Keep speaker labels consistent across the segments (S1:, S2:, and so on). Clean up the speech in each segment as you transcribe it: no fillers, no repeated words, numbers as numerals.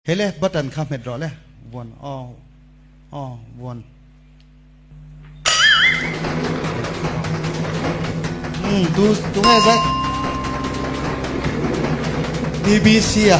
S1: Hele button kamet role one one tu nghe vậy BBC à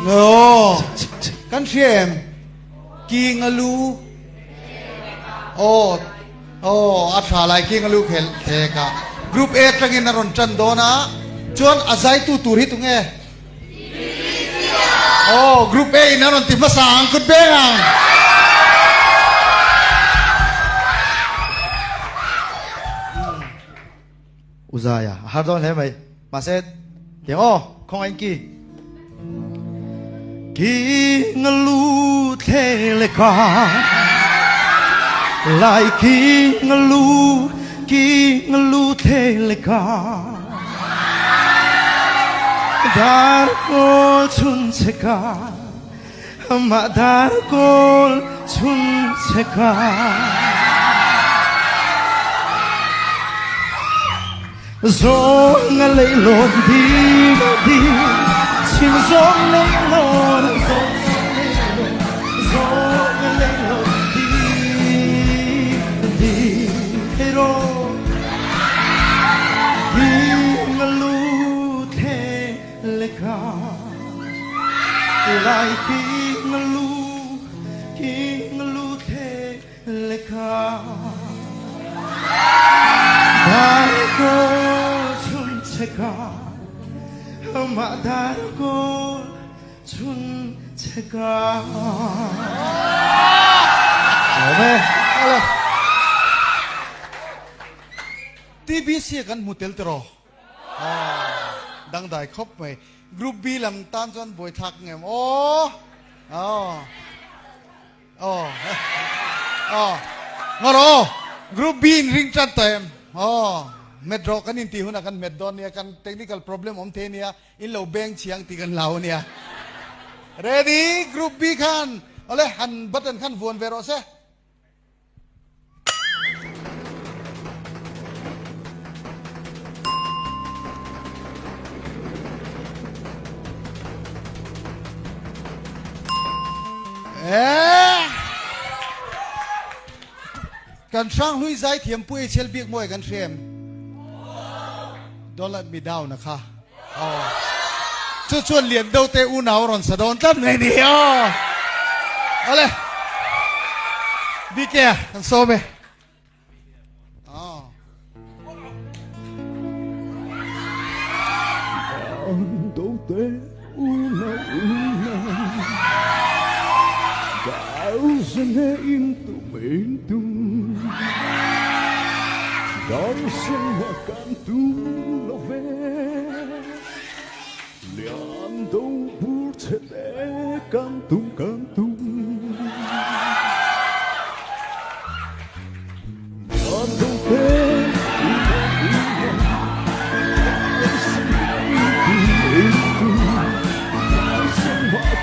S1: no kan phim ki ngalu a tha lai ki ngalu khe ka group A tangin na ron chan do na chuan azai tu tur hi tu nghe group A na ron ti masang kut be ang
S2: Uzaya hardon he mai maset tiếng không anh ki ngalu the le ka lại ki ngalu the le ka dar ko chun se ka ma dar ko chun se ka Zong lấy lộn đi xin zong lấy lộn đi hero đi ngalu the leka lại đi ngalu the leka Darko chun cheka ma darko chun cheka
S1: TBC kan mutel tero dang dai khop mai group B lam tan chon boi thak ngem ngaro group B ring chat time medro kan in ti huna kan meddon nia kan technical problem om the nia in lo beng chiang ti kan lau nia ready group B kan ole han button kan von vero se kan sang hui zai thiam pui chel biak moi kan threm don't let me down na kha chu chuan lian do te u nau ron sadon tam nei ni ole bike kan so me
S2: do te u nau Gausene into mentum Gausene cantu lo ve Leando purce de cantum Leando te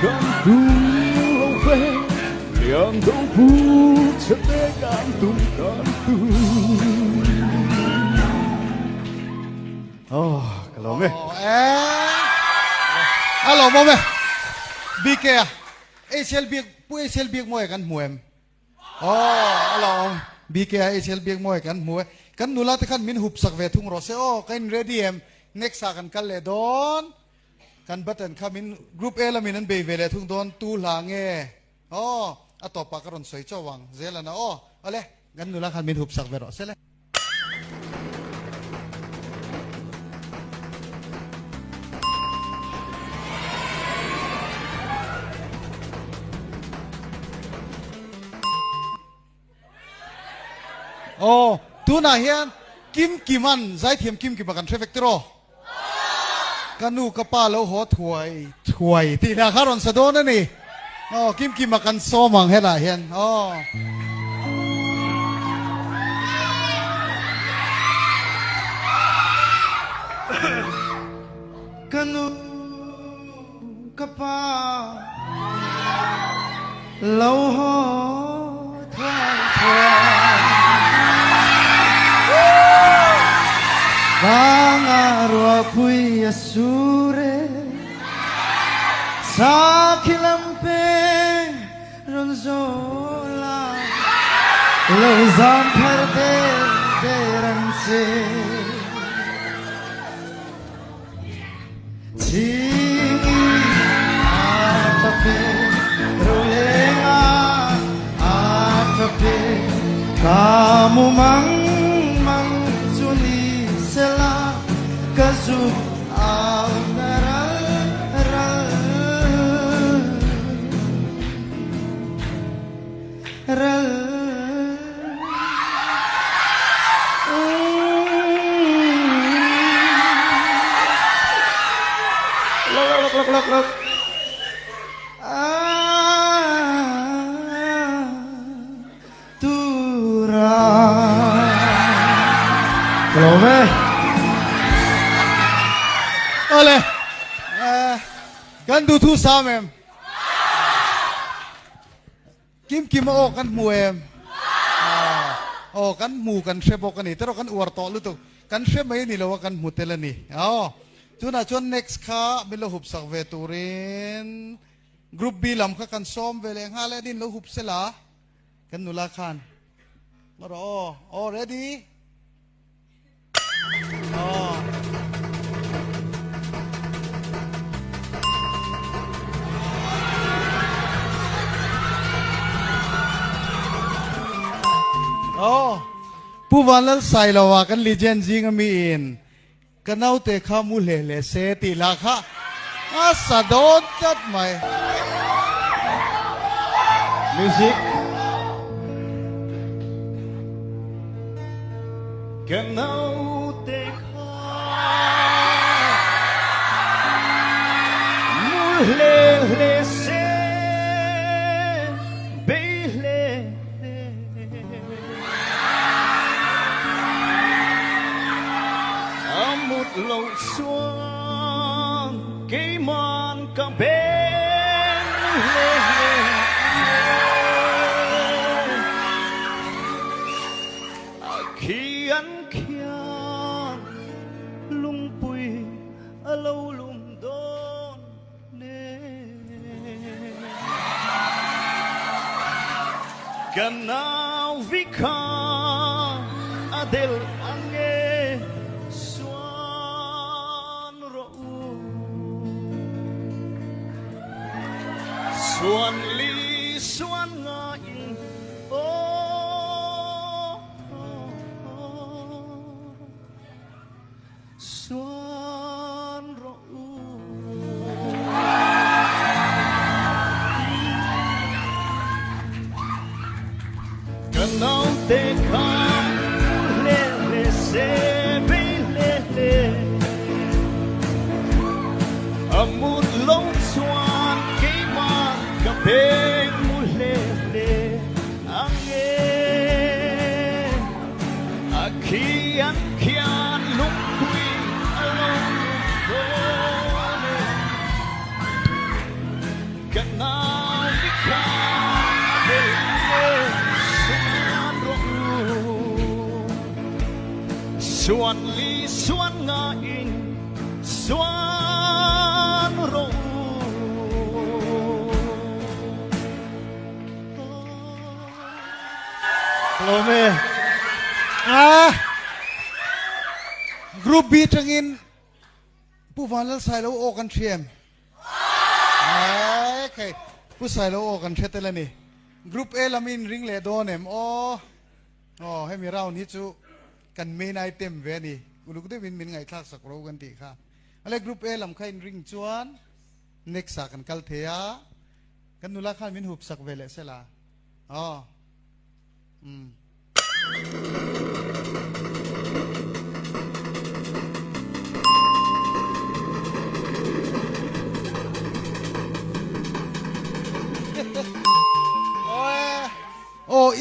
S2: cantum Leando purce de cantum kalau me
S1: alo mo me bike ACL biak pu ACL biak moi kan muem alo bike ACL biak moi kan muem kan nula te kan min hup sak ve thung ro se kan ready em next kan kal le don kan button khamin group A la min an be ve le thung don tu la nge atopa karon soi chawang zela na ale gan nula kan min hup sak ve ro se le tu na hian kim kiman zai thiam kim ki bakan traffic tro kanu kapa lo ho thuai ti na kharon sadon ani kim ki makan somang hela hian
S2: kanu kapa lo ho thuai Vanga rua pui asure Sakilampeng Ronzola Lozan Perde Deranse Tingi Atape Rolenga Atape Kamu mang Suni Sela Kazuk Al Look. Tura. Kelome.
S1: Ole. Kan du thu sa mem. Kim o kan muem. Kan mu kan shebo kan ni pero kan uar to lu tu. Kan she mai ni lo kan mutelani. Tuna chon next ka bilo hup sak ve turin group B lam ka kan som vele ngale din lo hup sela kan nula khan maro ready puwanal sailawa kan legend jing mi in kanau te kha mu le se ti la kha sa don chat mai
S2: Music.
S3: Kanau te kha mu le se be le một lâu xuân cây man cả bên khi ăn khian lung bùi lâu lung đón nè gần nào vì kha adel ange Xuân ly xuân ngại xuân rộ cần nào tê kham lê se bê lê một lâu xuân bên mule ange akian kian lung kui along done kana vika suan li suan nga in suan ro
S1: Kelome group B tangin puwanal sailo o kan thriem okay pu sailo o kan thetela ni group A lamin ring le donem he mi round hi chu kan main item ve ni uluk de min ngai thak sakro kan ti kha ale group A lam khain ring chuan next sa kan kal thea kan nula khan min hup sak vele sela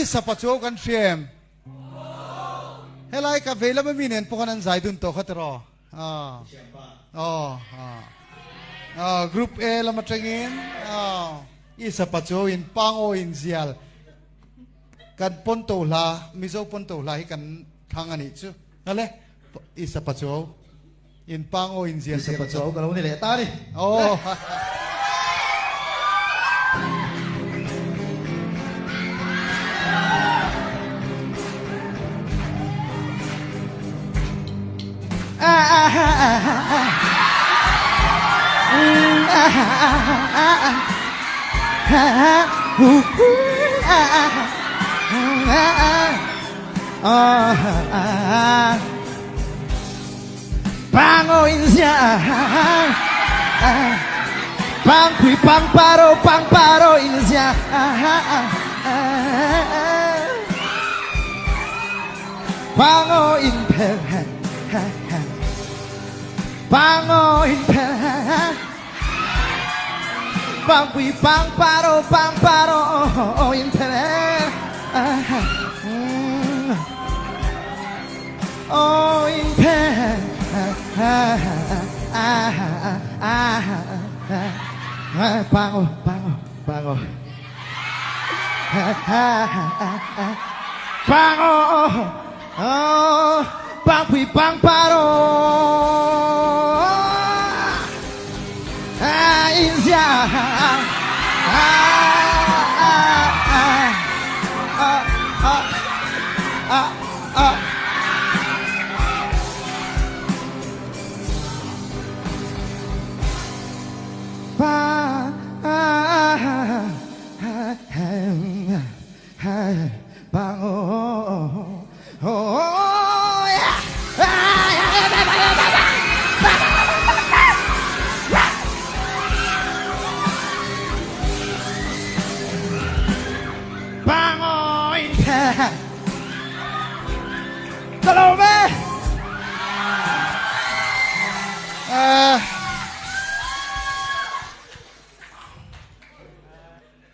S1: isa pacho kan shem helai ka vela ma minen pokanan zaidun to khatro group A lama tangin isa pacho in pango in zial kan ponto la mizo ponto la hi kan thangani chu nale isa pacho in pango in zial
S2: Isa pacho kalau ni le ta ni. Pango insya Pang kui pang paro insya Pango in pen Pango in pen Pang kui pang paro in pen Oh in pen Pango Pango Oh, pang kui pang paro India Hello, man.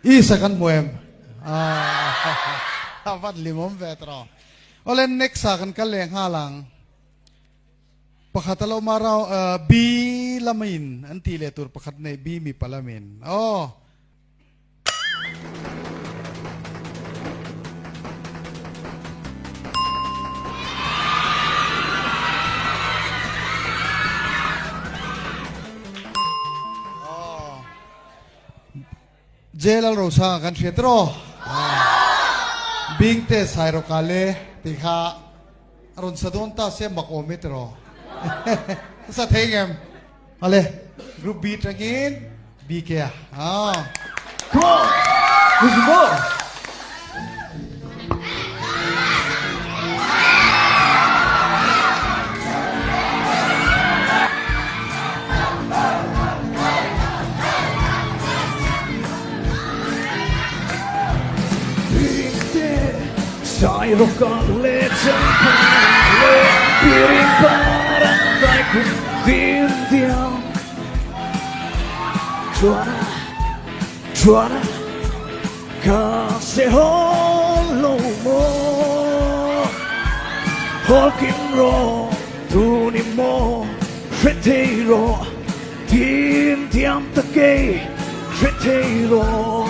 S1: Isa kan muem. Avat limom vetro. Olen next sa kan kaleng halang. Pakatalaw maraw bi lamin anti letur pakat na bi mi palamin. Oh. Jelal rosa kan fietro. Bingte sairo kale tikha aron sadonta se makometro. Sa thengem. Ale group B trangin B kya.
S2: Come on. Who's more?
S3: Sai rokalle champagne piring barangay kong vindiam Juana kasi holo mo Hulking ro tuni mo Retiro vindiam tagay Retiro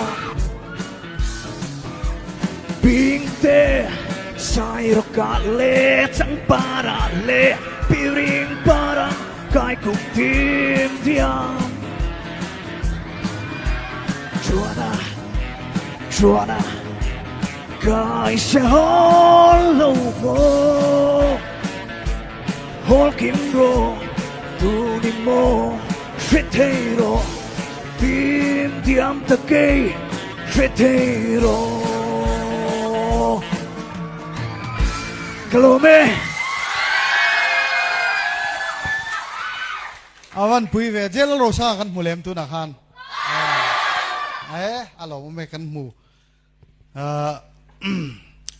S3: Bingte Sairo kale Tang parale Piring parang Kay kong tindiam Juana Kay siya holo mo Hulking ro Tuni mo Retiro Tindiam tagay Retiro Kalome
S1: Awan pui ve jelal rosa kan mulem tu nakan. Alo me kan mu.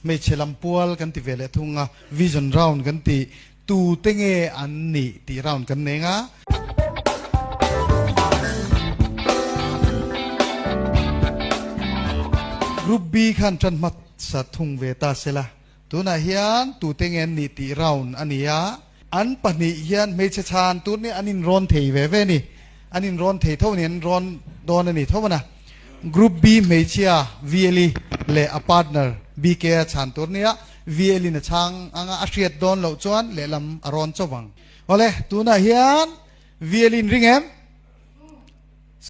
S1: Me chelam pual kan ti vele thunga vision round kan ti tu tenge an ni ti round kan nenga. Group B kan chan mat sa thung ve ta sela. Tu na hian tu tengen ni ti round ania an pani hian me chan tu ni anin ron thei ve ve ni anin ron thei tho ni ron don ani tho na group B me chia VLE le a partner BK chan tur nia VLE na chang anga ashriat don lo chuan le lam aron chawang ole tu na hian VLE ringem